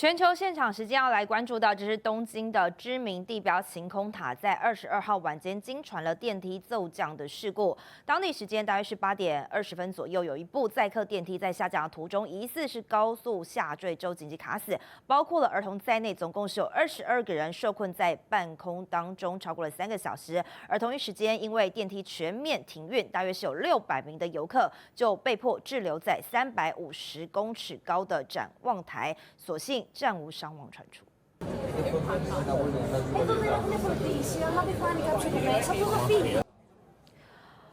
全球现场时间要来关注到，这是东京的知名地标晴空塔，在22号晚间惊传了电梯骤降的事故。当地时间大约是8点20分左右，有一部载客电梯在下降的途中，疑似是高速下坠之后紧急卡死，包括了儿童在内，总共是有22个人受困在半空当中，超过了3个小时。而同一时间，因为电梯全面停运，大约是有600名的游客就被迫滞留在350公尺高的展望台，所幸暂无伤亡传出。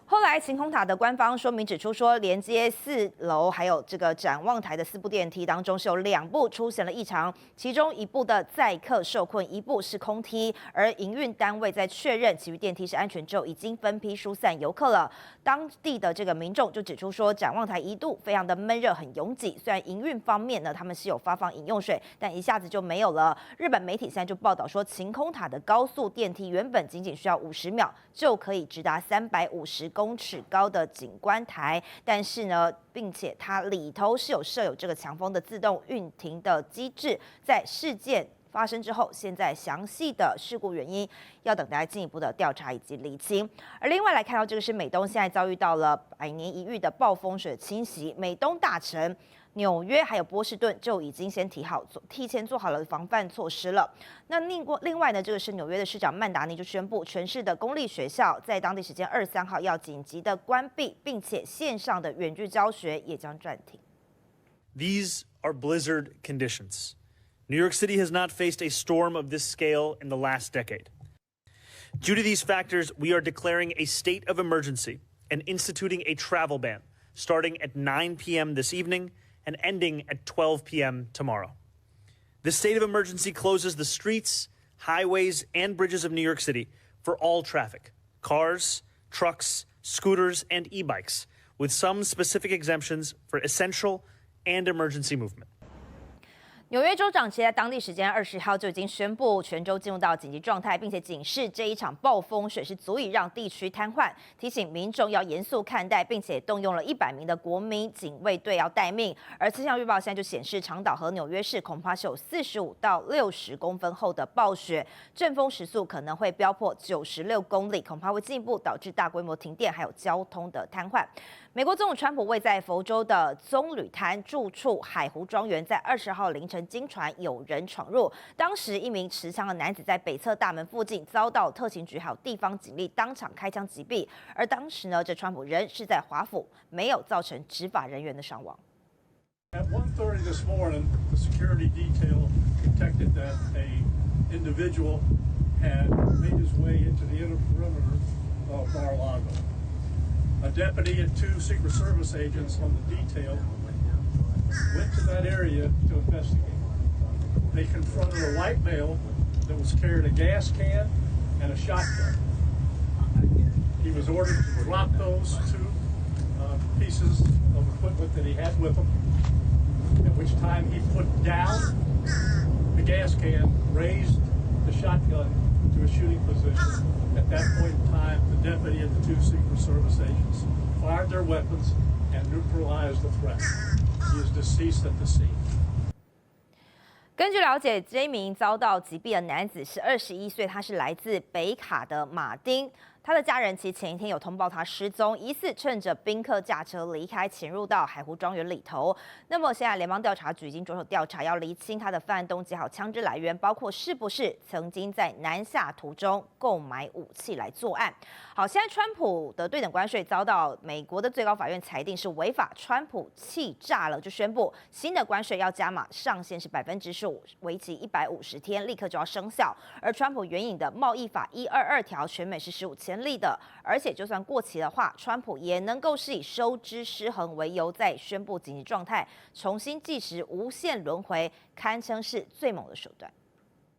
后来，晴空塔的官方说明指出说，连接4楼还有这个展望台的4部电梯当中，是有2部出现了异常，其中1部的载客受困，1部是空梯。而营运单位在确认其余电梯是安全之后，已经分批疏散游客了。当地的这个民众就指出说，展望台一度非常的闷热，很拥挤。虽然营运方面呢，他们是有发放饮用水，但一下子就没有了。日本媒体现在就报道说，晴空塔的高速电梯原本仅仅需要50秒就可以直达350公尺高的景观台，但是呢，并且它里头是有设有这个强风的自动运停的机制，在事件发生之后，现在详细的事故原因要等待进一步的调查以及厘清。而另外来看到这个是美东现在遭遇到了100年一遇的暴风雪侵袭，美东大城纽约还有波士顿就已经先提前做好了防范措施了。那另外呢，这个是纽约的市长曼达尼就宣布，全市的公立学校在当地时间23号要紧急的关闭，并且线上的远距教学也将暂停。These are blizzard conditions. New York City has not faced a storm of this scale in the last decade. Due to these factors, we are declaring a state of emergency and instituting a travel ban starting at 9 p.m. this evening and ending at 12 p.m. tomorrow. The state of emergency closes the streets, highways, and bridges of New York City for all traffic, cars, trucks, scooters, and e-bikes, with some specific exemptions for essential and emergency movement. 纽约州长其在当地时间20号就已经宣布全州进入到紧急状态，并且警示这一场暴风雪是足以让地区瘫痪，提醒民众要严肃看待，并且动用了100名的国民警卫队要待命。而气象预报现在就显示，长岛和纽约市恐怕是有45到60公分厚的暴雪，阵风时速可能会飙破96公里，恐怕会进一步导致大规模停电，还有交通的瘫痪。美国总统川普位在佛州的棕榈滩住处海湖庄园，在20号凌晨惊传有人闯入，当时一名持枪的男子在北侧大门附近遭到特勤局还有地方警力当场开枪击毙，而当时呢，这川普人是在华府，没有造成执法人员的伤亡。At 1:30 this morning, the security detail detected that an individual had made his way into the inner perimeter of Mar-a-Lago. A deputy and 2 Secret Service agents on the detail went to that area to investigate. They confronted a white male that was carrying a gas can and a shotgun. He was ordered to drop those 2 pieces of equipment that he had with him, at which time he put down the gas can, raised the shotgun to a shooting position. At that point in time, the deputy and the 2 Secret Service agents fired their weapons and neutralized the threat. He is deceased at the scene. 根据了解，这名遭到击毙的男子是21岁，他是来自北卡的马丁。他的家人其前一天有通报他失踪，疑似趁着宾客驾车离开，潜入到海湖庄园里头。那么现在联邦调查局已经着手调查，要厘清他的犯案动机还有枪支来源，包括是不是曾经在南下途中购买武器来作案。好，现在川普的对等关税遭到美国的最高法院裁定是违法，川普气炸了，就宣布新的关税要加码，上限是15%，为期150天，立刻就要生效。而川普援引的贸易法122条，全美是15千例的，而且就算过期的话，川普也能够是以收支失衡为由，再宣布紧急状态，重新计时，无限轮回，堪称是最猛的手段。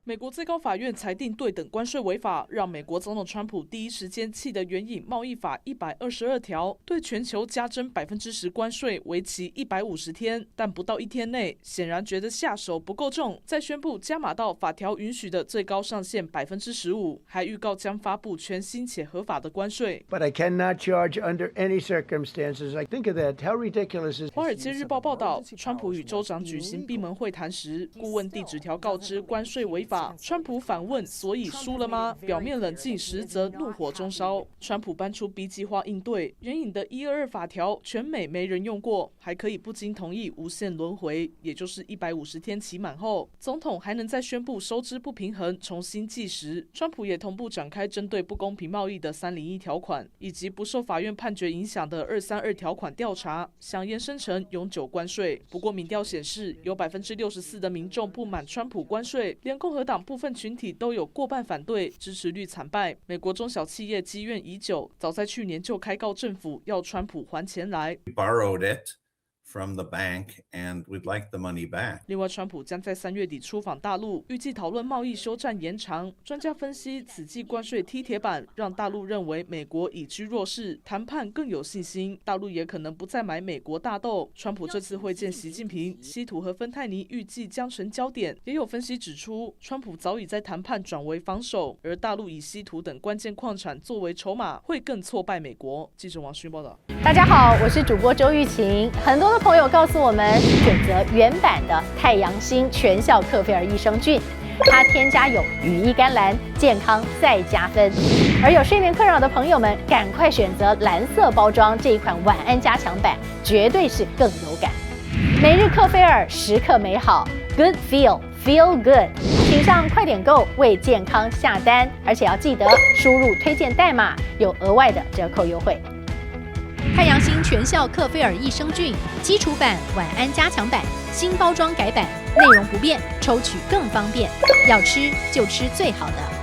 美国最高法院裁定对等关税违法，让美国总统川普第一时间气得援引贸易法122条，对全球加征10%关税，为期150天。但不到1天内，显然觉得下手不够重，再宣布加码到法条允许的最高上限15%，还预告将发布全新且合法的关税。But I cannot charge under any circumstances. I think of that. How ridiculous is? 华尔街日报报道，川普与州长举行闭门会谈时，顾问递纸条告知关税违法。川普反问：“所以输了吗？”表面冷静，实则怒火中烧。川普搬出 B 计划应对，援引的122法条，全美没人用过，还可以不经同意无限轮回，也就是150天期满后，总统还能再宣布收支不平衡，重新计时。川普也同步展开针对不公平贸易的301条款，以及不受法院判决影响的232条款调查，想延伸成永久关税。不过民调显示，有64%的民众不满川普关税，连共和党部分群体都有过半反对，支持率惨败。美国中小企业积怨已久，早在去年就开告政府要川普还钱来。borrowed it from the bank and we'd like the money back. 另外，川普将在3月底出访大陆，预计讨论贸易休战延长。专家分析，此季关税踢铁板，让大陆认为美国已居弱势，谈判更有信心。大陆也可能不再买美国大豆。川普这次会见习近平，稀土和芬太尼预计将成焦点。也有分析指出，川普早已在谈判转为防守，而大陆以稀土等关键矿产作为筹码，会更挫败美国。记者王勋报道。大家好，我是主播周玉琴。很多的朋友告诉我们，选择原版的太阳星全效克菲尔益生菌，它添加有羽衣甘蓝，健康再加分。而有睡眠困扰的朋友们，赶快选择蓝色包装这一款晚安加强版，绝对是更有感。每日克菲尔，时刻美好 ，Good Feel Good， 请上快点购为健康下单，而且要记得输入推荐代码，有额外的折扣优惠。太阳星全效克菲尔益生菌基础版、晚安加强版，新包装改版，内容不变，抽取更方便。要吃就吃最好的。